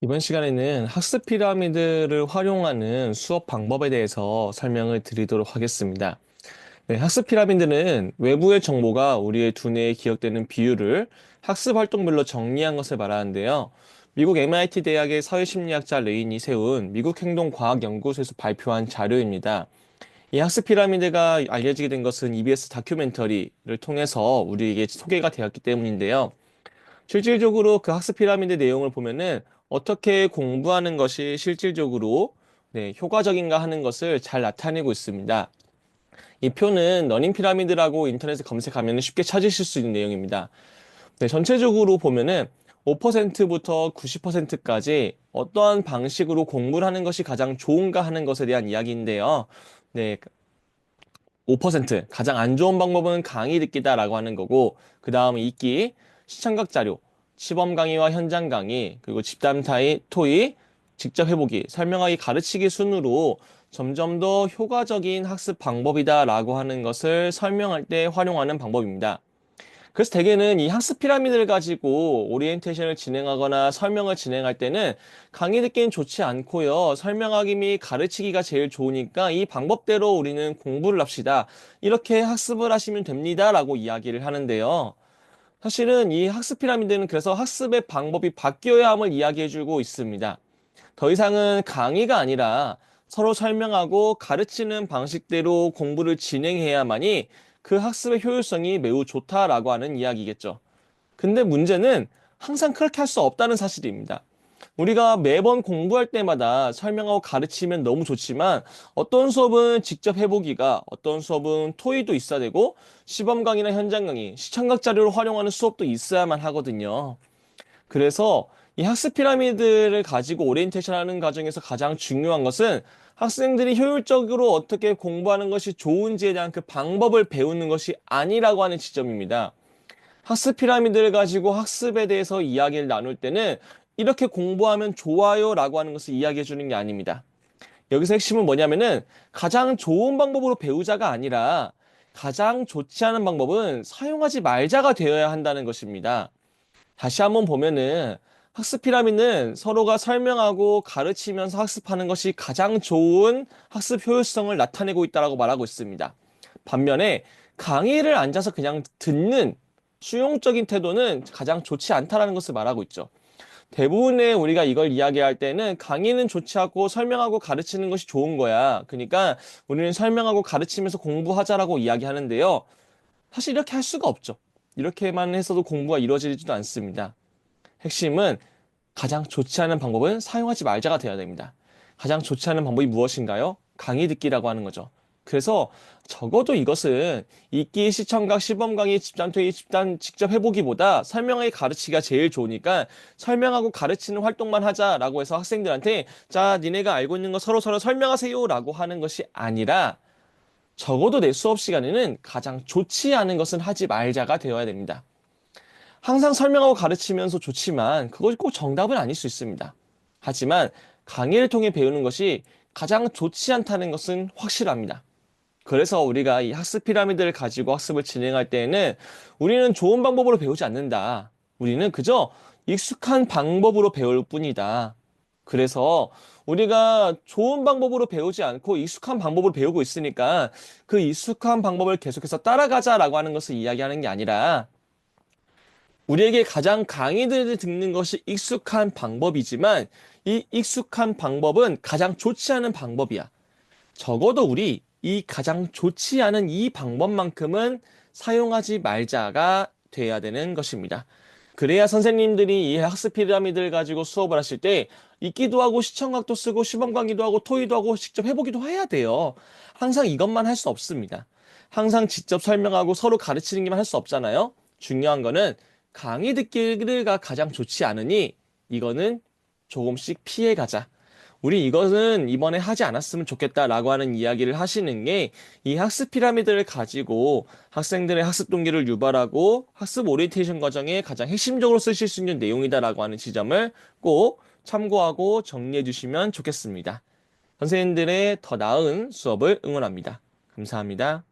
이번 시간에는 학습 피라미드를 활용하는 수업 방법에 대해서 설명을 드리도록 하겠습니다. 네, 학습 피라미드는 외부의 정보가 우리의 두뇌에 기억되는 비율을 학습 활동별로 정리한 것을 말하는데요. 미국 MIT 대학의 사회심리학자 레인이 세운 미국 행동과학연구소에서 발표한 자료입니다. 이 학습 피라미드가 알려지게 된 것은 EBS 다큐멘터리를 통해서 우리에게 소개가 되었기 때문인데요. 실질적으로 그 학습 피라미드 내용을 보면은 어떻게 공부하는 것이 실질적으로 효과적인가 하는 것을 잘 나타내고 있습니다. 이 표는 러닝 피라미드라고 인터넷에 검색하면 쉽게 찾으실 수 있는 내용입니다. 네, 전체적으로 보면은 5%부터 90%까지 어떠한 방식으로 공부를 하는 것이 가장 좋은가 하는 것에 대한 이야기인데요. 네, 5% 가장 안 좋은 방법은 강의 듣기다라고 하는 거고, 그 다음 읽기, 시청각 자료, 시범 강의와 현장 강의, 그리고 집단 타의 토의, 직접 해보기, 설명하기, 가르치기 순으로 점점 더 효과적인 학습 방법이다라고 하는 것을 설명할 때 활용하는 방법입니다. 그래서 대개는 이 학습 피라미드를 가지고 오리엔테이션을 진행하거나 설명을 진행할 때는 강의 듣기는 좋지 않고요. 설명하기 및 가르치기가 제일 좋으니까 이 방법대로 우리는 공부를 합시다. 이렇게 학습을 하시면 됩니다라고 이야기를 하는데요. 사실은 이 학습 피라미드는 그래서 학습의 방법이 바뀌어야 함을 이야기해주고 있습니다. 더 이상은 강의가 아니라 서로 설명하고 가르치는 방식대로 공부를 진행해야만이 그 학습의 효율성이 매우 좋다라고 하는 이야기겠죠. 근데 문제는 항상 그렇게 할 수 없다는 사실입니다. 우리가 매번 공부할 때마다 설명하고 가르치면 너무 좋지만 어떤 수업은 직접 해보기가, 어떤 수업은 토의도 있어야 되고 시범 강의나 현장 강의, 시청각 자료를 활용하는 수업도 있어야만 하거든요. 그래서 이 학습 피라미드를 가지고 오리엔테이션 하는 과정에서 가장 중요한 것은 학생들이 효율적으로 어떻게 공부하는 것이 좋은지에 대한 그 방법을 배우는 것이 아니라고 하는 지점입니다. 학습 피라미드를 가지고 학습에 대해서 이야기를 나눌 때는 이렇게 공부하면 좋아요라고 하는 것을 이야기해 주는 게 아닙니다. 여기서 핵심은 뭐냐면은 가장 좋은 방법으로 배우자가 아니라 가장 좋지 않은 방법은 사용하지 말자가 되어야 한다는 것입니다. 다시 한번 보면은 학습 피라미드는 서로가 설명하고 가르치면서 학습하는 것이 가장 좋은 학습 효율성을 나타내고 있다고 말하고 있습니다. 반면에 강의를 앉아서 그냥 듣는 수용적인 태도는 가장 좋지 않다라는 것을 말하고 있죠. 대부분의 우리가 이걸 이야기할 때는 강의는 좋지 않고 설명하고 가르치는 것이 좋은 거야. 그러니까 우리는 설명하고 가르치면서 공부하자라고 이야기하는데요. 사실 이렇게 할 수가 없죠. 이렇게만 했어도 공부가 이루어지지도 않습니다. 핵심은 가장 좋지 않은 방법은 사용하지 말자가 되어야 됩니다. 가장 좋지 않은 방법이 무엇인가요? 강의 듣기라고 하는 거죠. 그래서 적어도 이것은 읽기, 시청각, 시범 강의, 집단 토의, 집단 직접 해보기보다 설명하기 가르치기가 제일 좋으니까 설명하고 가르치는 활동만 하자라고 해서 학생들한테 자, 니네가 알고 있는 거 서로 설명하세요라고 하는 것이 아니라 적어도 내 수업 시간에는 가장 좋지 않은 것은 하지 말자가 되어야 됩니다. 항상 설명하고 가르치면서 좋지만 그것이 꼭 정답은 아닐 수 있습니다. 하지만 강의를 통해 배우는 것이 가장 좋지 않다는 것은 확실합니다. 그래서 우리가 이 학습 피라미드를 가지고 학습을 진행할 때에는 우리는 좋은 방법으로 배우지 않는다. 우리는 그저 익숙한 방법으로 배울 뿐이다. 그래서 우리가 좋은 방법으로 배우지 않고 익숙한 방법으로 배우고 있으니까 그 익숙한 방법을 계속해서 따라가자라고 하는 것을 이야기하는 게 아니라 우리에게 가장 강의들을 듣는 것이 익숙한 방법이지만 이 익숙한 방법은 가장 좋지 않은 방법이야. 적어도 우리 이 가장 좋지 않은 이 방법만큼은 사용하지 말자가 돼야 되는 것입니다. 그래야 선생님들이 이 학습 피라미드를 가지고 수업을 하실 때 읽기도 하고 시청각도 쓰고 시범 강의도 하고 토의도 하고 직접 해보기도 해야 돼요. 항상 이것만 할 수 없습니다. 항상 직접 설명하고 서로 가르치는 게만 할 수 없잖아요. 중요한 거는 강의 듣기가 가장 좋지 않으니 이거는 조금씩 피해 가자. 우리 이것은 이번에 하지 않았으면 좋겠다라고 하는 이야기를 하시는 게 이 학습 피라미드를 가지고 학생들의 학습 동기를 유발하고 학습 오리엔테이션 과정에 가장 핵심적으로 쓰실 수 있는 내용이다라고 하는 지점을 꼭 참고하고 정리해 주시면 좋겠습니다. 선생님들의 더 나은 수업을 응원합니다. 감사합니다.